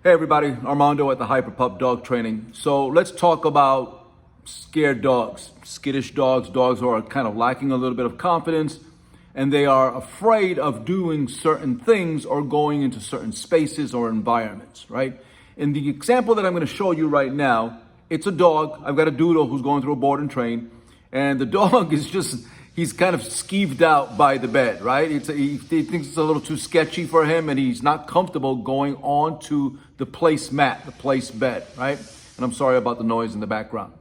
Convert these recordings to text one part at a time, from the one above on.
Hey everybody, Armando at the HyperPup Dog Training. So let's talk about scared dogs, skittish dogs, dogs who are kind of lacking a little bit of confidence and they are afraid of doing certain things or going into certain spaces or environments, right? In the example that I'm going to show you right now, it's a dog. I've got a doodle who's going through a board and train, and the dog is he's kind of skeeved out by the bed, right? He thinks it's a little too sketchy for him, and he's not comfortable going on to the place mat, the place bed, right? And I'm sorry about the noise in the background.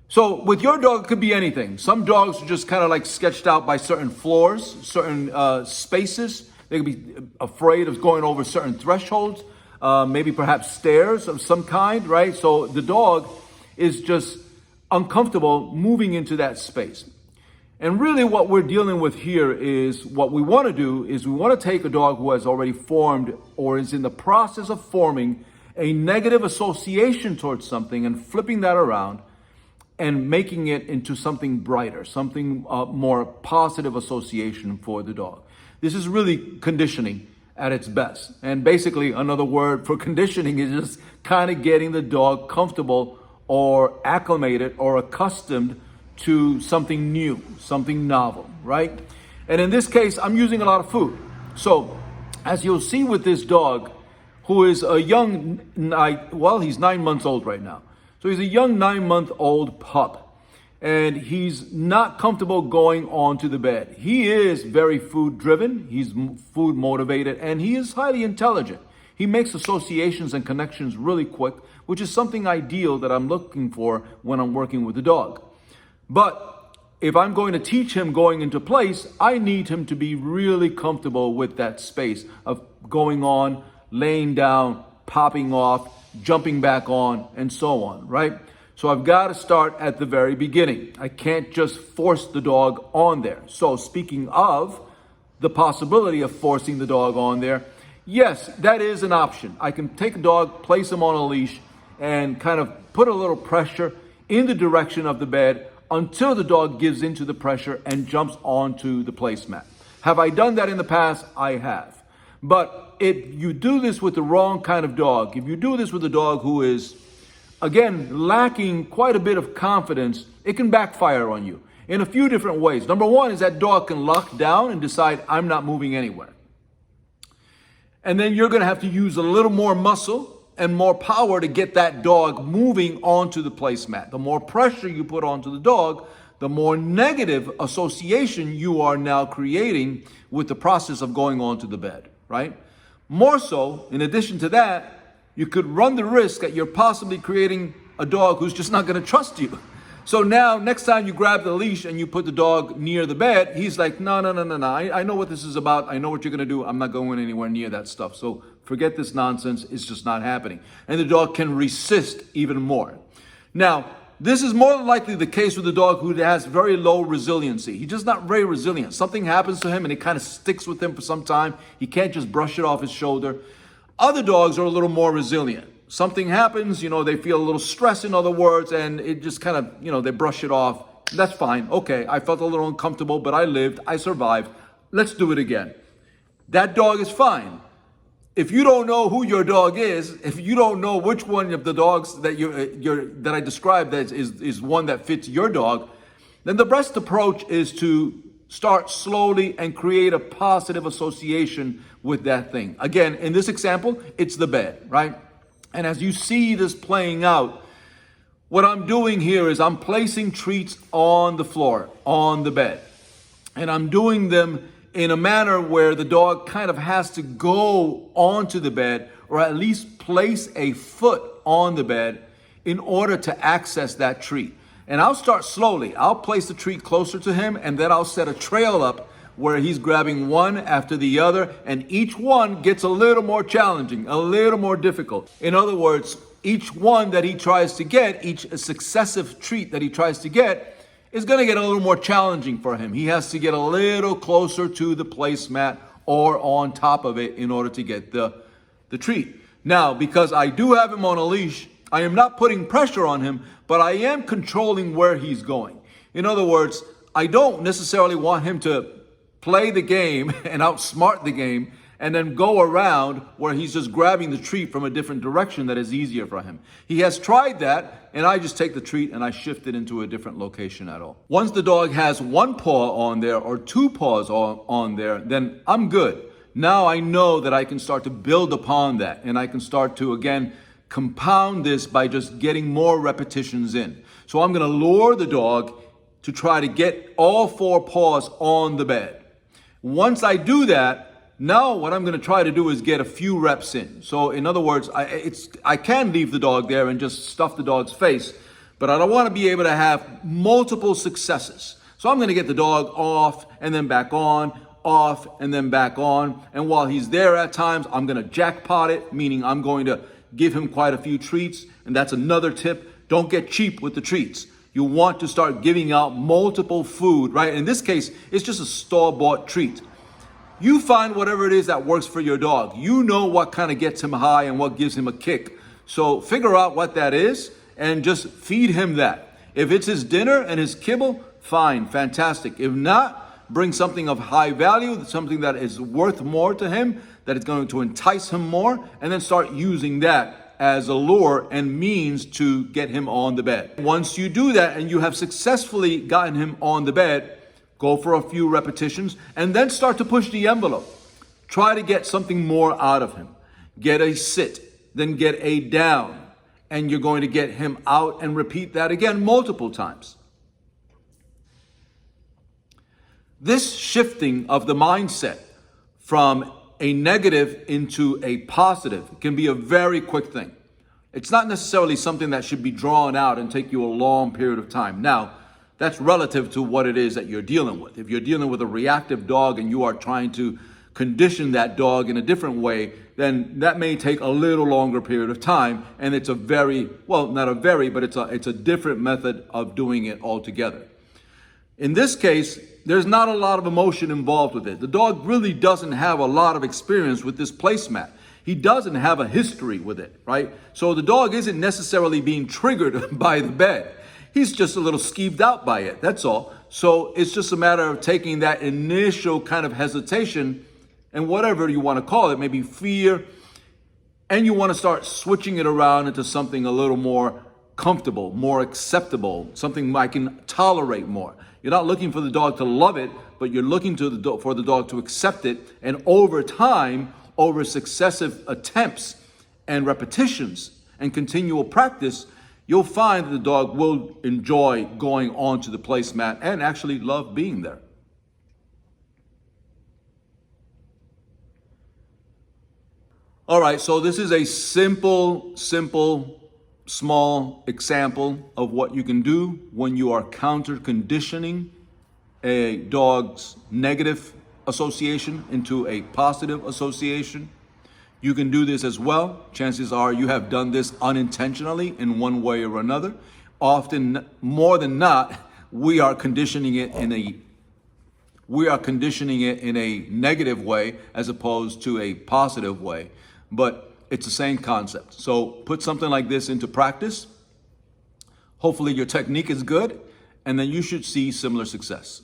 So with your dog, it could be anything. Some dogs are just kind of like sketched out by certain floors, certain spaces. They could be afraid of going over certain thresholds, maybe perhaps stairs of some kind, right? So the dog is just uncomfortable moving into that space. And really what we're dealing with here is what we want to do is we want to take a dog who has already formed or is in the process of forming a negative association towards something and flipping that around and making it into something brighter, something more positive association for the dog. This is really conditioning at its best. And basically another word for conditioning is just kind of getting the dog comfortable or acclimated or accustomed to something new, something novel, right? And in this case, I'm using a lot of food. So as you'll see with this dog, who is a young, he's 9 months old right now. So he's a young 9-month-old pup, and he's not comfortable going onto the bed. He is very food driven, he's food motivated, and he is highly intelligent. He makes associations and connections really quick, which is something ideal that I'm looking for when I'm working with the dog. But if I'm going to teach him going into place, I need him to be really comfortable with that space of going on, laying down, popping off, jumping back on, and so on, right? So I've got to start at the very beginning. I can't just force the dog on there. So speaking of the possibility of forcing the dog on there, yes, that is an option. I can take a dog, place him on a leash, and kind of put a little pressure in the direction of the bed until the dog gives into the pressure and jumps onto the placemat. Have I done that in the past? I have. But if you do this with the wrong kind of dog, if you do this with a dog who is, again, lacking quite a bit of confidence, it can backfire on you in a few different ways. Number one is that dog can lock down and decide, I'm not moving anywhere. And then you're going to have to use a little more muscle and more power to get that dog moving onto the placemat. The more pressure you put onto the dog, the more negative association you are now creating with the process of going onto the bed, right? More so, in addition to that, you could run the risk that you're possibly creating a dog who's just not going to trust you. So now, next time you grab the leash and you put the dog near the bed, he's like, no. I know what this is about. I know what you're going to do. I'm not going anywhere near that stuff. So forget this nonsense. It's just not happening. And the dog can resist even more. Now, this is more than likely the case with a dog who has very low resiliency. He's just not very resilient. Something happens to him and it kind of sticks with him for some time. He can't just brush it off his shoulder. Other dogs are a little more resilient. Something happens, they feel a little stress, in other words, and it just kind of, they brush it off. That's fine. Okay, I felt a little uncomfortable, but I lived, I survived. Let's do it again. That dog is fine. If you don't know who your dog is, if you don't know which one of the dogs that that I described that is one that fits your dog, then the best approach is to start slowly and create a positive association with that thing. Again, in this example, it's the bed, right? And as you see this playing out, what I'm doing here is I'm placing treats on the floor, on the bed. And I'm doing them in a manner where the dog kind of has to go onto the bed or at least place a foot on the bed in order to access that treat. And I'll start slowly. I'll place the treat closer to him, and then I'll set a trail up where he's grabbing one after the other, and each one gets a little more challenging, a little more difficult. In other words, each one that he tries to get, each successive treat that he tries to get, is going to get a little more challenging for him. He has to get a little closer to the placemat or on top of it in order to get the treat. Now, because I do have him on a leash, I am not putting pressure on him, but I am controlling where he's going. In other words, I don't necessarily want him to play the game and outsmart the game and then go around where he's just grabbing the treat from a different direction that is easier for him. He has tried that, and I just take the treat and I shift it into a different location at all. Once the dog has one paw on there or two paws on there, then I'm good. Now I know that I can start to build upon that, and I can start to, again, compound this by just getting more repetitions in. So I'm going to lure the dog to try to get all four paws on the bed. Once I do that, now what I'm going to try to do is get a few reps in. So in other words, I can leave the dog there and just stuff the dog's face, but I don't want to be able to have multiple successes. So I'm going to get the dog off and then back on, off and then back on. And while he's there at times, I'm going to jackpot it, meaning I'm going to give him quite a few treats. And that's another tip. Don't get cheap with the treats. You want to start giving out multiple food, right? In this case, it's just a store-bought treat. You find whatever it is that works for your dog. You know what kind of gets him high and what gives him a kick. So figure out what that is and just feed him that. If it's his dinner and his kibble, fine, fantastic. If not, bring something of high value, something that is worth more to him, that is going to entice him more, and then start using that as a lure and means to get him on the bed. Once you do that and you have successfully gotten him on the bed, go for a few repetitions and then start to push the envelope. Try to get something more out of him. Get a sit, then get a down, and you're going to get him out and repeat that again multiple times. This shifting of the mindset from a negative into a positive can be a very quick thing. It's not necessarily something that should be drawn out and take you a long period of time. Now, that's relative to what it is that you're dealing with. If you're dealing with a reactive dog and you are trying to condition that dog in a different way, then that may take a little longer period of time. And it's a very, well, not a very, but it's a different method of doing it altogether. In this case, there's not a lot of emotion involved with it. The dog really doesn't have a lot of experience with this placemat. He doesn't have a history with it, right? So the dog isn't necessarily being triggered by the bed. He's just a little skeeved out by it, that's all. So it's just a matter of taking that initial kind of hesitation and whatever you want to call it, maybe fear, and you want to start switching it around into something a little more comfortable, more acceptable, something I can tolerate more. You're not looking for the dog to love it, but you're looking for the dog to accept it. And over time, over successive attempts and repetitions and continual practice, you'll find that the dog will enjoy going onto the placemat and actually love being there. All right, so this is a simple, small example of what you can do when you are counter conditioning a dog's negative association into a positive association. You can do this as well. Chances are you have done this unintentionally in one way or another. Often, more than not, we are conditioning it in a negative way as opposed to a positive way. But it's the same concept. So put something like this into practice. Hopefully your technique is good, and then you should see similar success.